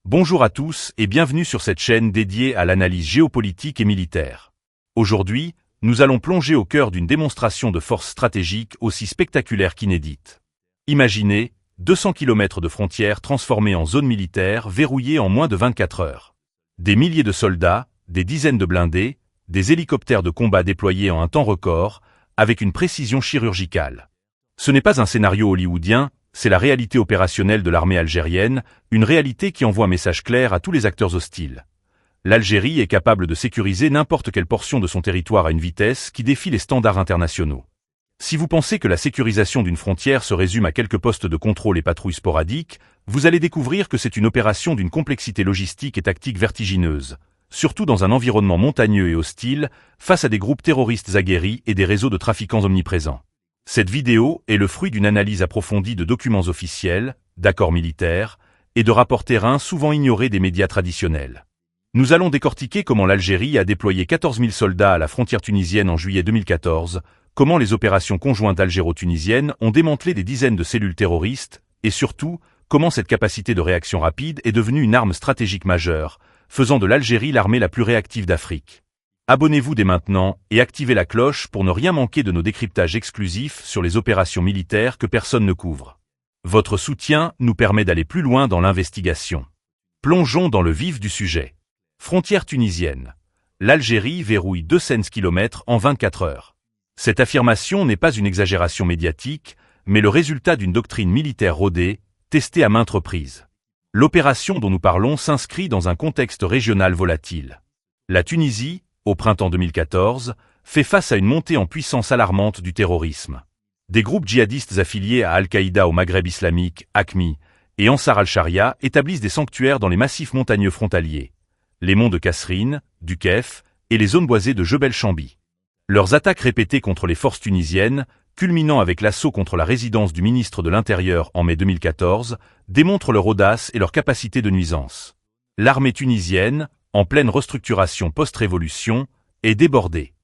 Bonjour à tous et bienvenue sur cette chaîne dédiée à l'analyse géopolitique et militaire. Aujourd'hui, nous allons plonger au cœur d'une démonstration de force stratégique aussi spectaculaire qu'inédite. Imaginez 200 km de frontières transformées en zone militaire verrouillée en moins de 24 heures. Des milliers de soldats, des dizaines de blindés, des hélicoptères de combat déployés en un temps record, avec une précision chirurgicale. Ce n'est pas un scénario hollywoodien, c'est la réalité opérationnelle de l'armée algérienne, une réalité qui envoie un message clair à tous les acteurs hostiles. L'Algérie est capable de sécuriser n'importe quelle portion de son territoire à une vitesse qui défie les standards internationaux. Si vous pensez que la sécurisation d'une frontière se résume à quelques postes de contrôle et patrouilles sporadiques, vous allez découvrir que c'est une opération d'une complexité logistique et tactique vertigineuse, surtout dans un environnement montagneux et hostile, face à des groupes terroristes aguerris et des réseaux de trafiquants omniprésents. Cette vidéo est le fruit d'une analyse approfondie de documents officiels, d'accords militaires, et de rapports terrain souvent ignorés des médias traditionnels. Nous allons décortiquer comment l'Algérie a déployé 14 000 soldats à la frontière tunisienne en juillet 2014, comment les opérations conjointes algéro-tunisiennes ont démantelé des dizaines de cellules terroristes, et surtout, comment cette capacité de réaction rapide est devenue une arme stratégique majeure, faisant de l'Algérie l'armée la plus réactive d'Afrique. Abonnez-vous dès maintenant et activez la cloche pour ne rien manquer de nos décryptages exclusifs sur les opérations militaires que personne ne couvre. Votre soutien nous permet d'aller plus loin dans l'investigation. Plongeons dans le vif du sujet. Frontière tunisienne. L'Algérie verrouille 200 km en 24 heures. Cette affirmation n'est pas une exagération médiatique, mais le résultat d'une doctrine militaire rodée, testée à maintes reprises. L'opération dont nous parlons s'inscrit dans un contexte régional volatile. La Tunisie, au printemps 2014, fait face à une montée en puissance alarmante du terrorisme. Des groupes djihadistes affiliés à Al-Qaïda au Maghreb islamique, AQMI, et Ansar al-Sharia établissent des sanctuaires dans les massifs montagneux frontaliers, les monts de Kasserine, du Kef, et les zones boisées de Jebel Chambi. Leurs attaques répétées contre les forces tunisiennes, culminant avec l'assaut contre la résidence du ministre de l'Intérieur en mai 2014, démontrent leur audace et leur capacité de nuisance. L'armée tunisienne, en pleine restructuration post-révolution, est débordée.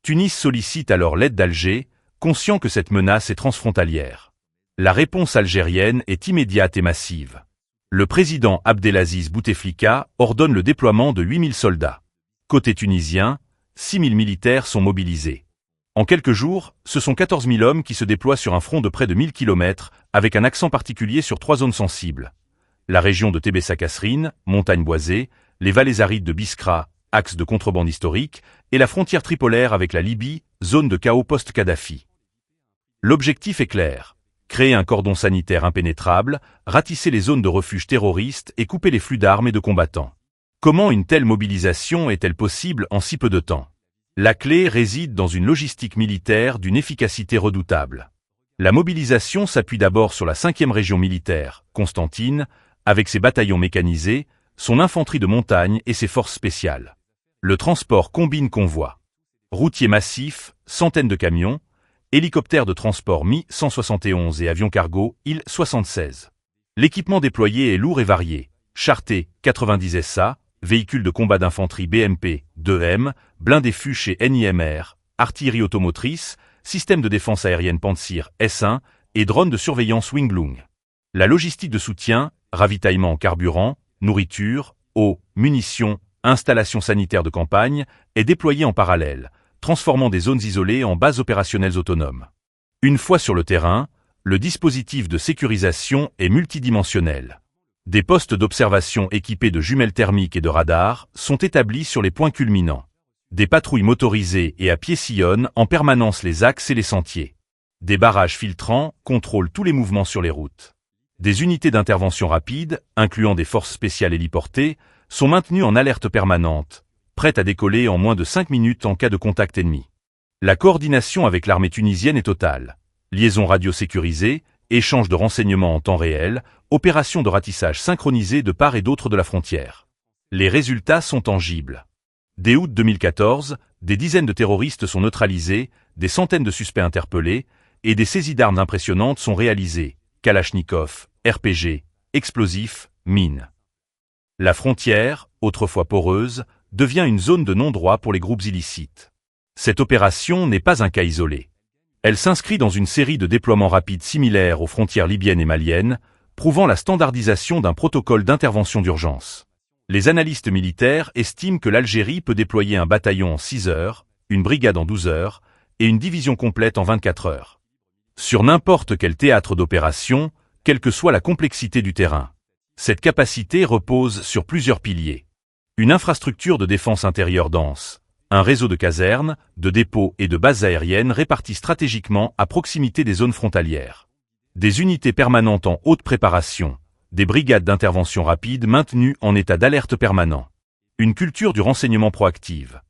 Tunis sollicite alors l'aide d'Alger, conscient que cette menace est transfrontalière. La réponse algérienne est immédiate et massive. Le président Abdelaziz Bouteflika ordonne le déploiement de 8 000 soldats. Côté tunisien, 6 000 militaires sont mobilisés. En quelques jours, ce sont 14 000 hommes qui se déploient sur un front de près de 1000 km, avec un accent particulier sur 3 zones sensibles. La région de Tébessa-Kasserine, montagne boisée, les vallées arides de Biskra, axe de contrebande historique, et la frontière tripolaire avec la Libye, zone de chaos post-Kadhafi. L'objectif est clair. Créer un cordon sanitaire impénétrable, ratisser les zones de refuge terroristes et couper les flux d'armes et de combattants. Comment une telle mobilisation est-elle possible en si peu de temps? La clé réside dans une logistique militaire d'une efficacité redoutable. La mobilisation s'appuie d'abord sur la 5e région militaire, Constantine, avec ses bataillons mécanisés, son infanterie de montagne et ses forces spéciales. Le transport combine convois. Routiers massifs, centaines de camions, hélicoptères de transport Mi-171 et avions cargo Il-76. L'équipement déployé est lourd et varié. Charté 90 SA, véhicules de combat d'infanterie BMP 2M, blindés Fuchs et NIMR, artillerie automotrice, système de défense aérienne Pantsir S1 et drones de surveillance Winglung. La logistique de soutien, ravitaillement en carburant, nourriture, eau, munitions, installations sanitaires de campagne, est déployée en parallèle, transformant des zones isolées en bases opérationnelles autonomes. Une fois sur le terrain, le dispositif de sécurisation est multidimensionnel. Des postes d'observation équipés de jumelles thermiques et de radars sont établis sur les points culminants. Des patrouilles motorisées et à pied sillonnent en permanence les axes et les sentiers. Des barrages filtrants contrôlent tous les mouvements sur les routes. Des unités d'intervention rapide, incluant des forces spéciales héliportées, sont maintenues en alerte permanente, prêtes à décoller en moins de 5 minutes en cas de contact ennemi. La coordination avec l'armée tunisienne est totale. Liaison radio sécurisée, échange de renseignements en temps réel, opération de ratissage synchronisée de part et d'autre de la frontière. Les résultats sont tangibles. Dès août 2014, des dizaines de terroristes sont neutralisés, des centaines de suspects interpellés, et des saisies d'armes impressionnantes sont réalisées. Kalachnikov, RPG, explosifs, mines. La frontière, autrefois poreuse, devient une zone de non-droit pour les groupes illicites. Cette opération n'est pas un cas isolé. Elle s'inscrit dans une série de déploiements rapides similaires aux frontières libyennes et maliennes, prouvant la standardisation d'un protocole d'intervention d'urgence. Les analystes militaires estiment que l'Algérie peut déployer un bataillon en 6 heures, une brigade en 12 heures, et une division complète en 24 heures. Sur n'importe quel théâtre d'opération, quelle que soit la complexité du terrain. Cette capacité repose sur plusieurs piliers. Une infrastructure de défense intérieure dense, un réseau de casernes, de dépôts et de bases aériennes répartis stratégiquement à proximité des zones frontalières. Des unités permanentes en haute préparation, des brigades d'intervention rapide maintenues en état d'alerte permanent. Une culture du renseignement proactive.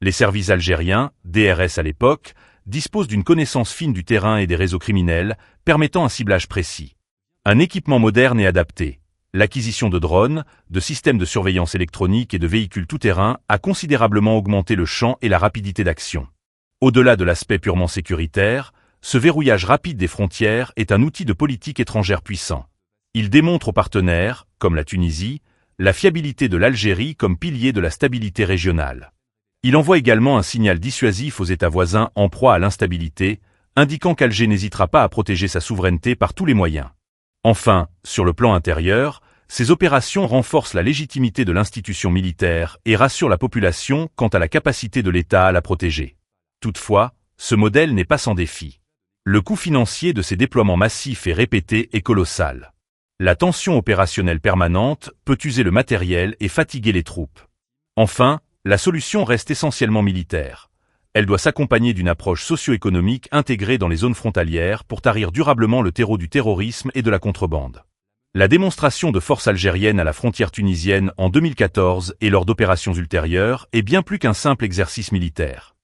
Les services algériens, DRS à l'époque, disposent d'une connaissance fine du terrain et des réseaux criminels, permettant un ciblage précis. Un équipement moderne et adapté. L'acquisition de drones, de systèmes de surveillance électronique et de véhicules tout-terrain a considérablement augmenté le champ et la rapidité d'action. Au-delà de l'aspect purement sécuritaire, ce verrouillage rapide des frontières est un outil de politique étrangère puissant. Il démontre aux partenaires, comme la Tunisie, la fiabilité de l'Algérie comme pilier de la stabilité régionale. Il envoie également un signal dissuasif aux États voisins en proie à l'instabilité, indiquant qu'Alger n'hésitera pas à protéger sa souveraineté par tous les moyens. Enfin, sur le plan intérieur, ces opérations renforcent la légitimité de l'institution militaire et rassurent la population quant à la capacité de l'État à la protéger. Toutefois, ce modèle n'est pas sans défi. Le coût financier de ces déploiements massifs et répétés est colossal. La tension opérationnelle permanente peut user le matériel et fatiguer les troupes. Enfin, la solution reste essentiellement militaire. Elle doit s'accompagner d'une approche socio-économique intégrée dans les zones frontalières pour tarir durablement le terreau du terrorisme et de la contrebande. La démonstration de force algérienne à la frontière tunisienne en 2014 et lors d'opérations ultérieures est bien plus qu'un simple exercice militaire.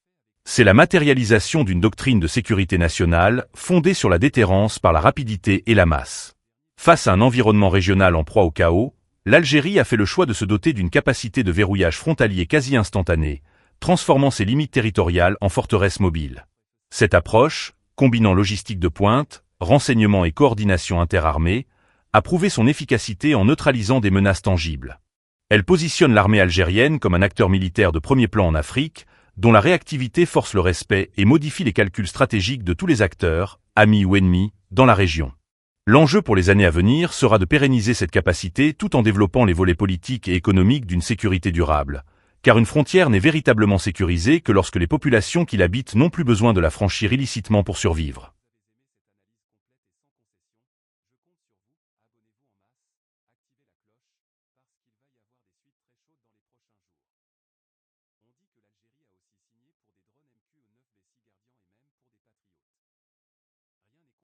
C'est la matérialisation d'une doctrine de sécurité nationale fondée sur la déterrence par la rapidité et la masse. Face à un environnement régional en proie au chaos, l'Algérie a fait le choix de se doter d'une capacité de verrouillage frontalier quasi instantanée, transformant ses limites territoriales en forteresses mobiles. Cette approche, combinant logistique de pointe, renseignement et coordination interarmée, a prouvé son efficacité en neutralisant des menaces tangibles. Elle positionne l'armée algérienne comme un acteur militaire de premier plan en Afrique, dont la réactivité force le respect et modifie les calculs stratégiques de tous les acteurs, amis ou ennemis, dans la région. L'enjeu pour les années à venir sera de pérenniser cette capacité tout en développant les volets politiques et économiques d'une sécurité durable. Car une frontière n'est véritablement sécurisée que lorsque les populations qui l'habitent n'ont plus besoin de la franchir illicitement pour survivre.